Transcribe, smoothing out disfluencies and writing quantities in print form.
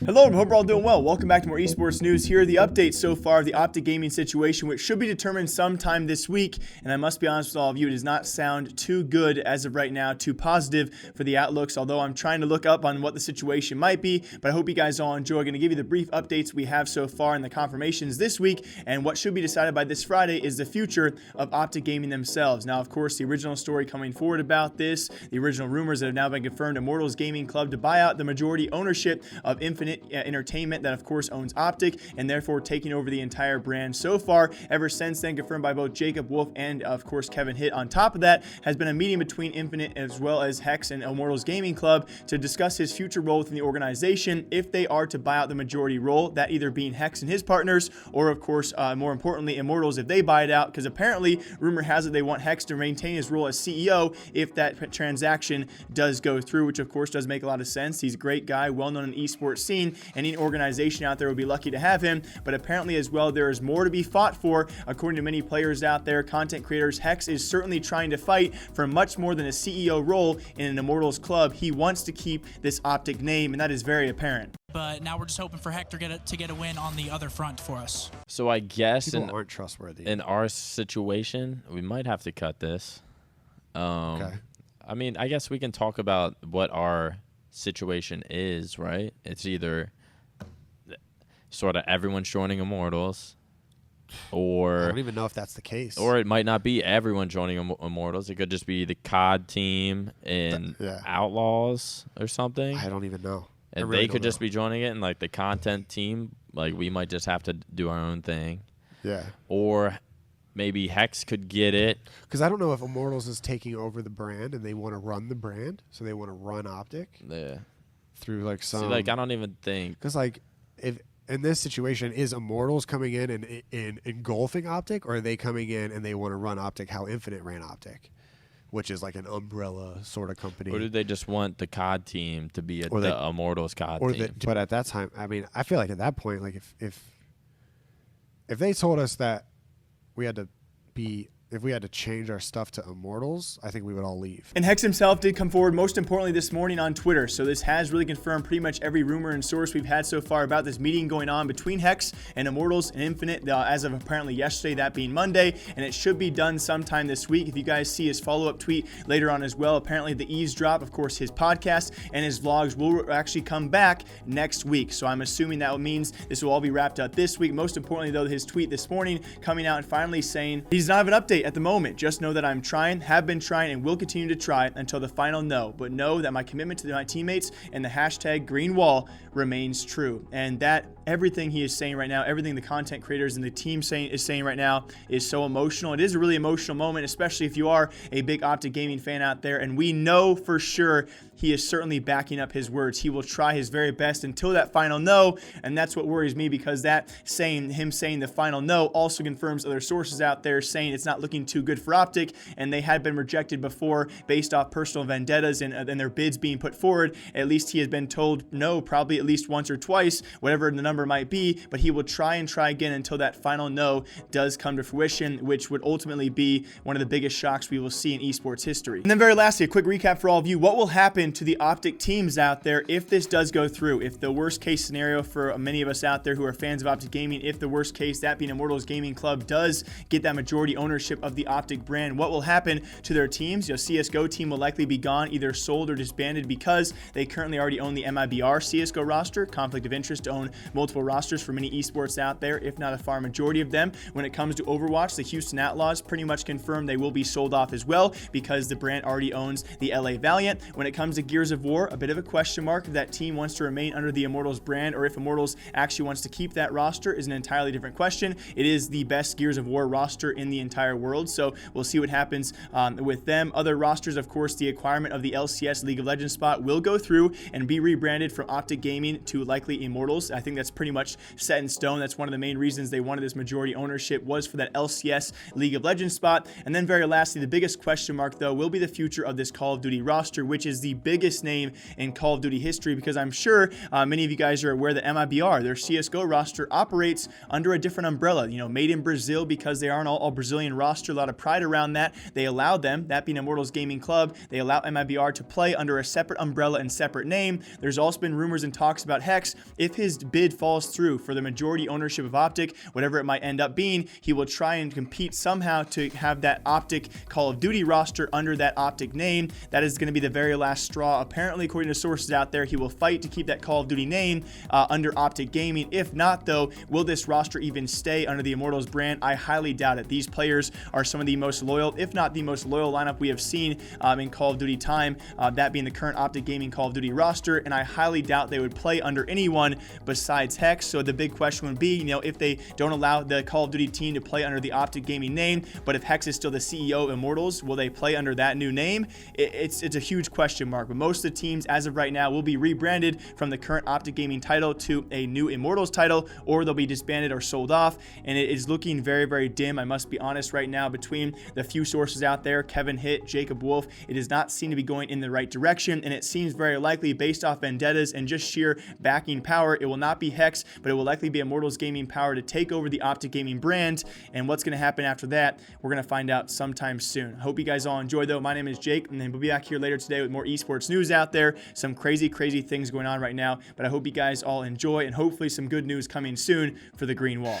Hello, I hope we're all doing well. Welcome back to more esports news. Here are the updates so far of the OpTic Gaming situation, which should be determined sometime this week. And I must be honest with all of you, it does not sound too good as of right now, too positive for the outlooks, although I'm trying to look up on what the situation might be. But I hope you guys all enjoy. I'm going to give you the brief updates we have so far and the confirmations this week. And what should be decided by this Friday is the future of OpTic Gaming themselves. Now, of course, the original story coming forward about this, the original rumors that have now been confirmed, Immortals Gaming Club to buy out the majority ownership of Infinite Entertainment that of course owns OpTic and therefore taking over the entire brand so far. Ever since then, confirmed by both Jacob Wolf and of course Kevin Hitt. On top of that has been a meeting between Infinite as well as Hecz and Immortals Gaming Club to discuss his future role within the organization if they are to buy out the majority role, that either being Hecz and his partners or of course more importantly Immortals if they buy it out, because apparently rumor has it they want Hecz to maintain his role as CEO if that transaction does go through, which of course does make a lot of sense. He's a great guy, well known in the esports scene. Any organization out there would be lucky to have him, but apparently as well there is more to be fought for. According to many players out there, content creators, Hecz is certainly trying to fight for much more than a CEO role in an Immortals club. He wants to keep this OpTic name, and that is very apparent. But now we're just hoping for Hector to get a win on the other front for us. So I guess people aren't trustworthy. In our situation, we might have to cut this. Okay. I mean, I guess we can talk about what our situation is, right? It's either sort of everyone's joining Immortals, or I don't even know if that's the case. Or it might not be everyone joining Immortals. It could just be the COD team and Outlaws or something. I don't even know. And really they could just be joining it, and like the content team, like we might just have to do our own thing. Yeah. Or maybe Hecz could get it. Because I don't know if Immortals is taking over the brand and they want to run the brand, so they want to run OpTic. Yeah. Through like some. See, like I don't even think. Because like if in this situation, is Immortals coming in and engulfing OpTic, or are they coming in and they want to run OpTic how Infinite ran OpTic, which is like an umbrella sort of company? Or do they just want the COD team to be the Immortals COD team? But at that time, I mean, I feel like at that point, like if they told us that we had to change our stuff to Immortals, I think we would all leave. And Hecz himself did come forward most importantly this morning on Twitter. So this has really confirmed pretty much every rumor and source we've had so far about this meeting going on between Hecz and Immortals and Infinite as of apparently yesterday, that being Monday, and it should be done sometime this week. If you guys see his follow-up tweet later on as well, apparently the Eavesdrop, of course his podcast and his vlogs will actually come back next week. So I'm assuming that means this will all be wrapped up this week. Most importantly though, his tweet this morning coming out and finally saying he's not have an update at the moment. Just know that I'm trying, have been trying, and will continue to try until the final no. But know that my commitment to my teammates and the hashtag green wall remains true. And that everything he is saying right now, everything the content creators and the team is saying right now is so emotional. It is a really emotional moment, especially if you are a big OpTic Gaming fan out there. And we know for sure he is certainly backing up his words. He will try his very best until that final no. And that's what worries me, because him saying the final no also confirms other sources out there saying it's not looking too good for OpTic, and they had been rejected before based off personal vendettas and their bids being put forward. At least he has been told no probably at least once or twice, whatever the number might be, but he will try and try again until that final no does come to fruition, which would ultimately be one of the biggest shocks we will see in esports history. And then very lastly, a quick recap for all of you. What will happen to the OpTic teams out there if this does go through? If the worst case scenario for many of us out there who are fans of OpTic Gaming, if the worst case, that being Immortals Gaming Club, does get that majority ownership of the OpTic brand, what will happen to their teams? Your CSGO team will likely be gone, either sold or disbanded, because they currently already own the MIBR CSGO roster. Conflict of interest to own multiple rosters for many esports out there, if not a far majority of them. When it comes to Overwatch, the Houston Outlaws pretty much confirmed they will be sold off as well, because the brand already owns the LA Valiant. When it comes to Gears of War, a bit of a question mark if that team wants to remain under the Immortals brand, or if Immortals actually wants to keep that roster is an entirely different question. It is the best Gears of War roster in the entire world, so we'll see what happens with them. Other rosters, of course, the acquirement of the LCS League of Legends spot will go through and be rebranded from OpTic Gaming to likely Immortals. I think that's pretty much set in stone. That's one of the main reasons they wanted this majority ownership, was for that LCS League of Legends spot. And then very lastly, the biggest question mark though will be the future of this Call of Duty roster, which is the biggest name in Call of Duty history, because I'm sure many of you guys are aware that MIBR, their CSGO roster, operates under a different umbrella, you know, made in Brazil, because they aren't all Brazilian roster. A lot of pride around that. They allow them, that being Immortals Gaming Club, they allow MIBR to play under a separate umbrella and separate name. There's also been rumors and talks about Hecz. If his bid falls through for the majority ownership of OpTic, whatever it might end up being, he will try and compete somehow to have that OpTic Call of Duty roster under that OpTic name. That is going to be the very last straw. Apparently, according to sources out there, he will fight to keep that Call of Duty name under OpTic Gaming. If not, though, will this roster even stay under the Immortals brand? I highly doubt it. These players are some of the most loyal, if not the most loyal lineup we have seen in Call of Duty time, that being the current OpTic Gaming Call of Duty roster, and I highly doubt they would play under anyone besides Hecz. So the big question would be, you know, if they don't allow the Call of Duty team to play under the OpTic Gaming name, but if Hecz is still the CEO of Immortals, will they play under that new name? It's a huge question mark, but most of the teams as of right now will be rebranded from the current OpTic Gaming title to a new Immortals title, or they'll be disbanded or sold off, and it is looking very, very dim, I must be honest, right now. Between the few sources out there, Kevin Hitt, Jacob Wolf, it does not seem to be going in the right direction, and it seems very likely, based off vendettas and just sheer backing power, it will not be Hecz, but it will likely be Immortals Gaming power to take over the OpTic Gaming brand. And what's going to happen after that, we're going to find out sometime soon. I hope you guys all enjoy, though. My name is Jake, and then we'll be back here later today with more esports news out there. Some crazy things going on right now, but I hope you guys all enjoy, and hopefully some good news coming soon for the Green Wall.